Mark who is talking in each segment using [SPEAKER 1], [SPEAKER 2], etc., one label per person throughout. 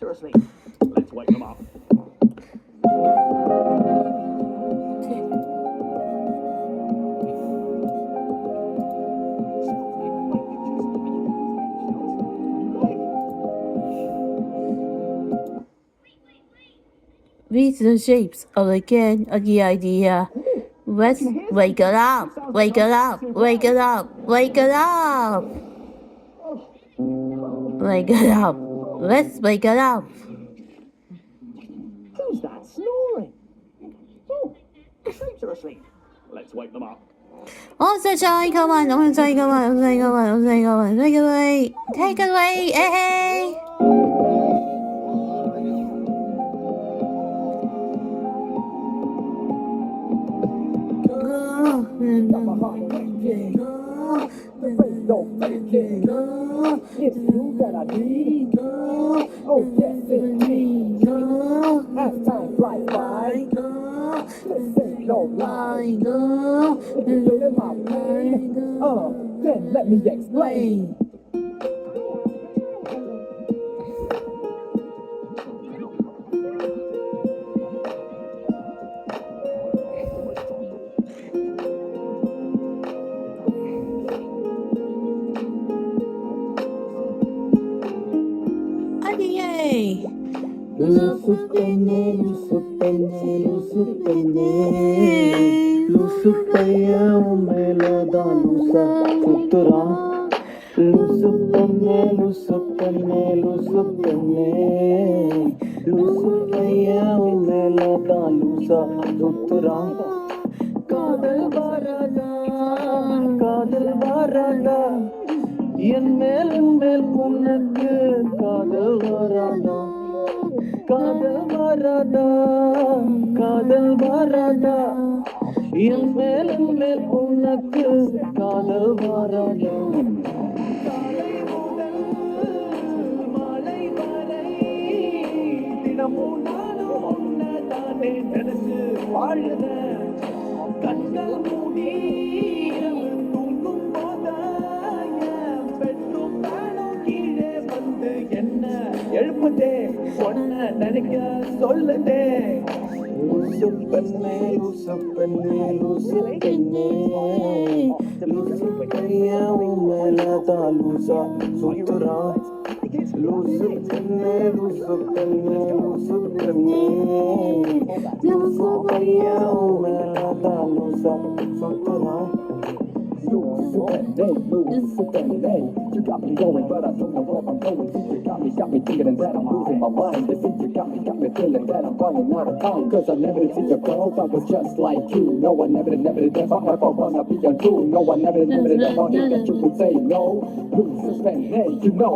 [SPEAKER 1] are asleep. Let's wake them up.
[SPEAKER 2] Read the shapes of the idea. Let's wake it up, wake it up, wake it up, wake it up. Wake it up. Let's wake it up.
[SPEAKER 1] Who's that snoring? Oh, the shapes are asleep. Let's wake them up.
[SPEAKER 2] Oh, sunshine, come on, oh, sunshine, come on, oh, sunshine, come on, oh, sunshine, come on. Take it away, take it away, hey.
[SPEAKER 1] It's you that I need. Oh, yes, it's me. As time flies by, this ain't no lie. If you feel in my pain, then let me explain. காதல் வரதா என் மேல் உனக்கு காதல் வராதா என் மேல் உனக்கு காதல் வராதா காலை முதல் மாலை வரை தினமும் நானும் உன்னதானே நினைச்சு வாழுதேன் கண்கள் மூடி தூங்கும் போதாய பெட்ரூம் தானும் கீழே வந்து என்ன எழுப்புதே ஒன்ன நினைக்க சொல்லுதே லூசு பெண்ணே லூசு கையா உண்மையில்தான் லூசா சுத்துறா லூசு பெண்ணே லூசு கையா உண்மையில்தான் லூசா சுத்துறா You got me going, but I don't know where I'm going. You got me thinking that I'm losing my mind. You think you got me feeling that I'm running out of time. Cause I never see your girl, I was just like you. No, I never did ever wanna be your true. No, I never ever think that you would say no. Who's this hey, you know.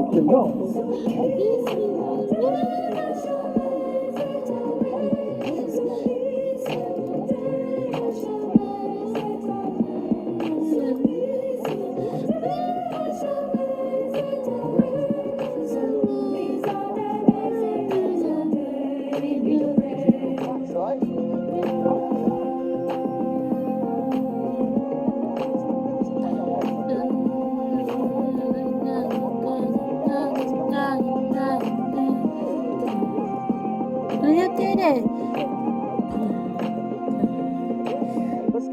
[SPEAKER 2] You did it.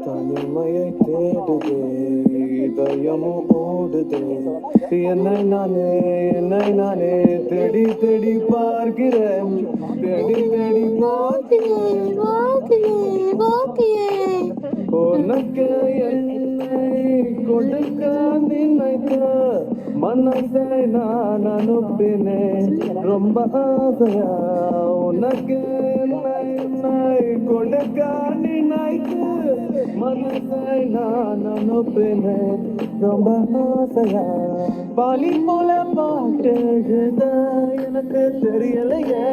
[SPEAKER 3] தனிமையை தேடுதே இதயமும் ஓடுதே என்னை நானே தேடி பார்க்கிறேன் உனக்கு என்னை கொடுக்க நினைத்த மனசை நான் அனுப்பினேன் ரொம்ப ஆசையா உனக்கு என்னை கொடுக்க நினைத்து மனசை நான் அனுப்பினேன் ரொம்ப ஆசையா பாலி போல பாட்டு எழுத எனக்கு தெரியலையே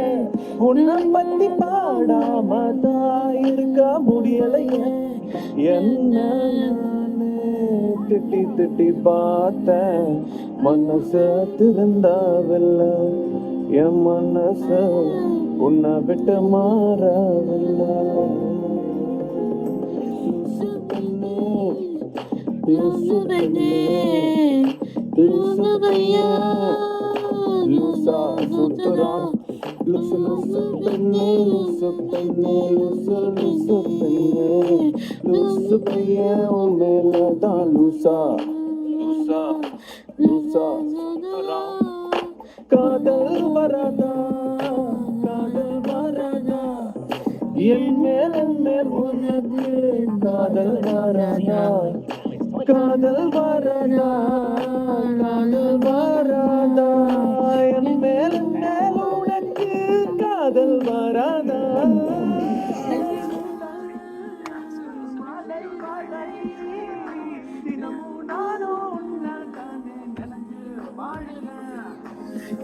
[SPEAKER 3] உன்னை பத்தி பாடாம தான் இருக்க முடியலையே என்ன திட்டி பார்த்தேன் மனச திருந்தாவில்லை என் மனச உன்னை விட்டு மாறவில்லை லூசா சுத்துறான் லுசு லுசு பெண்ணே லுசு பெண்ணே லுசு லுசு பெண்ணே லுசு பையன் உன் மேலதான் லூசா லூசா லூசா காதல் வராதா காதல் வராதா என் மேல் உனக்கு காதல் வராதா காதல் வராதா காதல் வராதா என் மேல் உனக்கு காதல் வராதா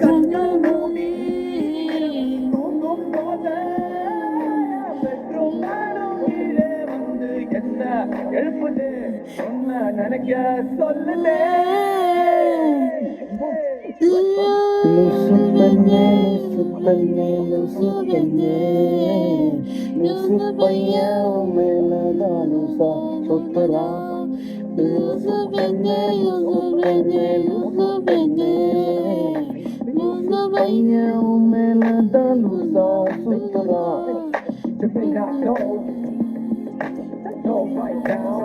[SPEAKER 3] கண்ணல் மூடி தூங்கும் போது பெட்ரூம் நானும் கீழே வந்து என்ன எழுப்புது சொன்ன நினைக்க சொல்லுதே லுசு பெண்ணே லுசு பெண்ணே லுசு பெண்ணே லுசு பையன் மேலதான் லுசா சுத்துறா லுசு பெண்ணே லுசு பெண்ணே லுசு பெண்ணே லுசு பையன் மேலதான் லுசா சுத்துறா. You may not know right now.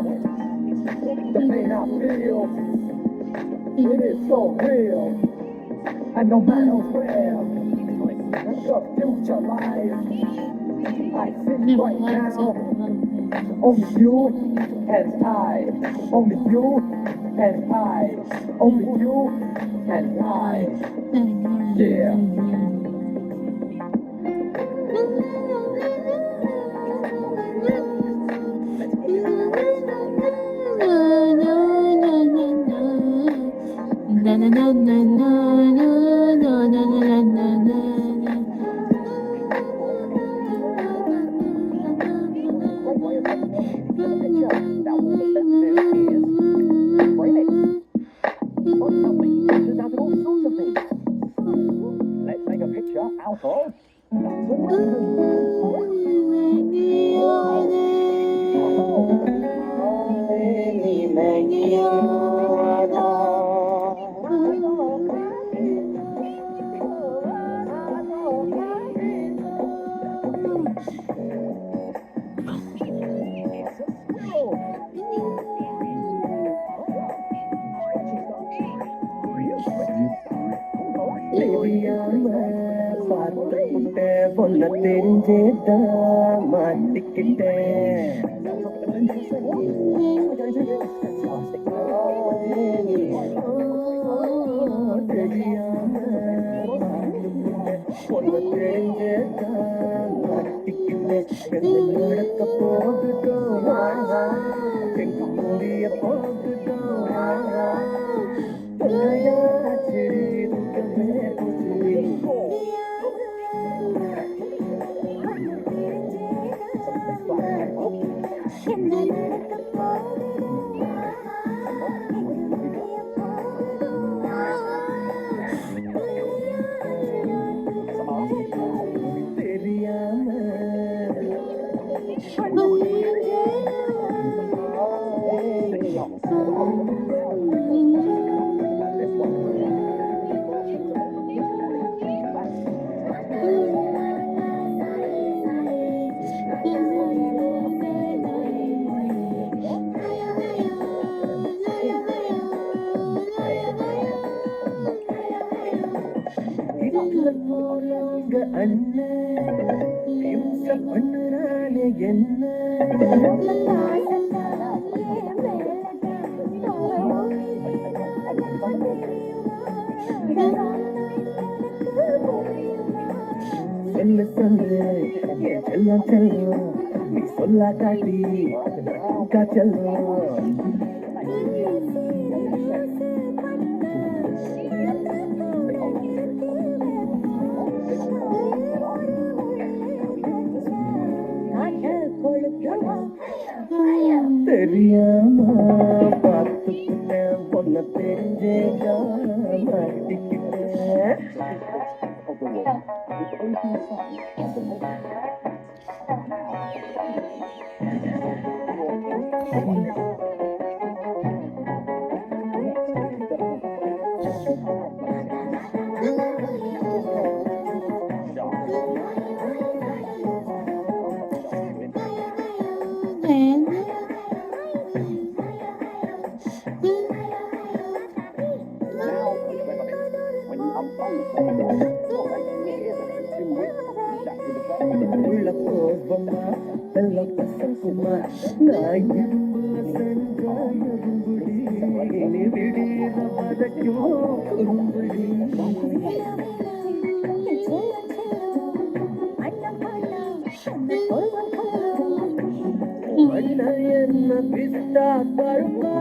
[SPEAKER 3] You may not feel. It is so real. And no matter where the future lies, I sit right now. Only you and I. Only you and I. Only you and I. Yeah.
[SPEAKER 2] Na na na na na na na na na na na.
[SPEAKER 1] Let's make a picture out of பொண்ண தெரிஞ்சேதான் மாட்டிக்கிட்டேன் தெரியாம பொண்ண தெரிஞ்சேதான் மாட்டிக்கிட்டேன் நடக்க போதுட்டோம் எங்க முடிய போதுட்டோம் தலையாச்சிரி துக்கமே குச்சிரி நீ சொல்லா காட்டி காச்சல்லும் தெரியாம பார்த்துக்கிட்டேன் பொண்ண தெரிஞ்சே மாட்டிக்கிட்டேன்
[SPEAKER 3] உள்ள கோபமா நல்ல பசங்குமா நான் சென்றாயகும்புடி விடீர மதக்கோ குறும்புடி என்ன பிஸ்தா பருமா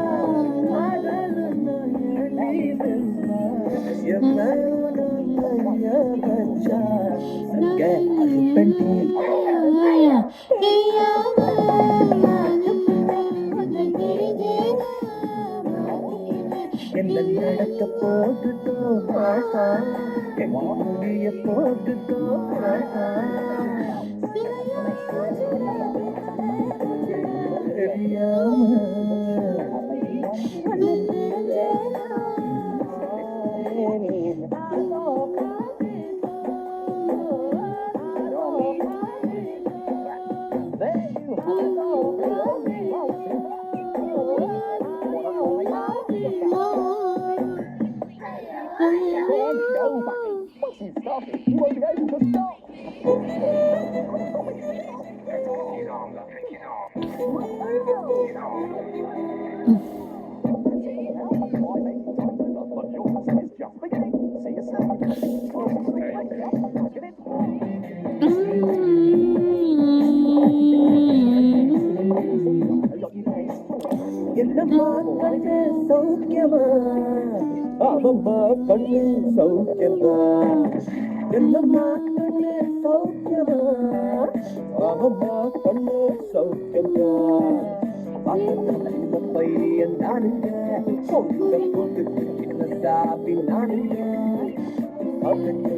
[SPEAKER 3] என்ன நடக்க போகுதோ முடிய போகுதோ என்னம்மா கண்ணு சௌக்கியமா அவம்மா கண்ணு சௌக்கியமா என்னம்மா கண்ணு சௌக்கியமா அவம்மா கண்ணு சௌக்கியமா பையன் நானுங்க சின்ன சாப்பி நானுங்க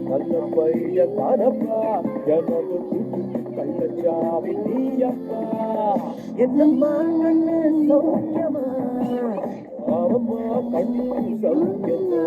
[SPEAKER 3] நல்ல பையன் தானப்பா எனது கள்ளச்சாமி நீயப்பா என்னம்மா கண்ணு சௌக்கியமா அவம்மா கண்ணு சௌக்கியமா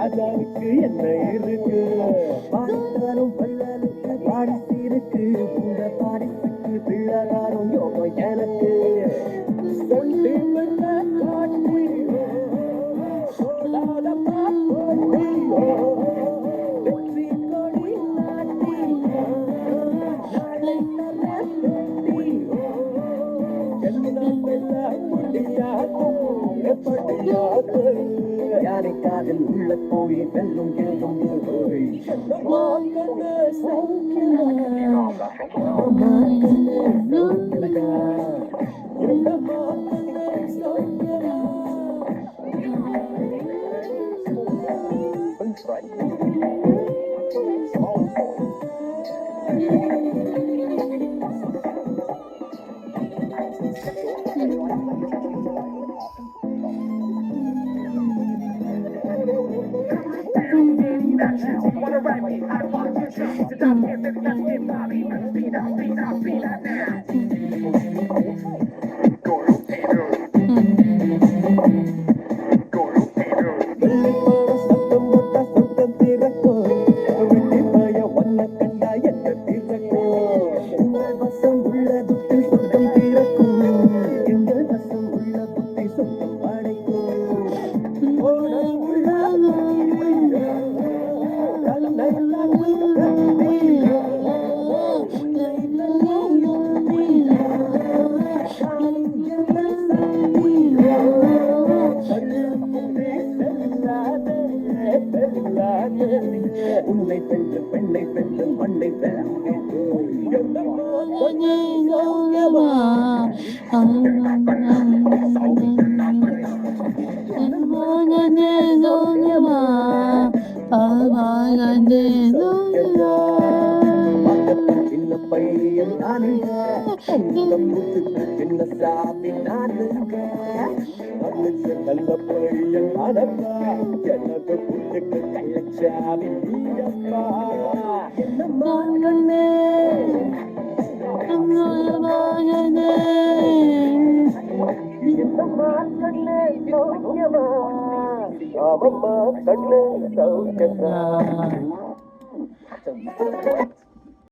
[SPEAKER 3] ராஜாவுக்கு என்ன இருக்கு பாடித்தாரும் பள்ளலுக்கு பாடித்து இருக்கு உங்க பாடித்துக்கு பிள்ளைதாரும் யோகம் எனக்கு சொல்லி காட்டி சோடாத பாட்டி வெற்றி கொடி நாட்டி நாளை யாரை காதில் உள்ள போய் வெல்லும் எழுதும் போய் உன்னை பெற்று பெண்ணை பெற்று மண்ணை சின்ன பையன் நானுங்க உங்க முத்துக்கு சின்ன சாமி நானுங்க மனுஷ நல்ல பையன் நானப்பா எனக்கு புத்துக்கு கள்ளச்சாமி நீடப்பா என்னம்மா கண்ணே என்னம்மா கண்ணே சௌக்கியமா ஆமம்மா கண்ணே சௌக்கியமா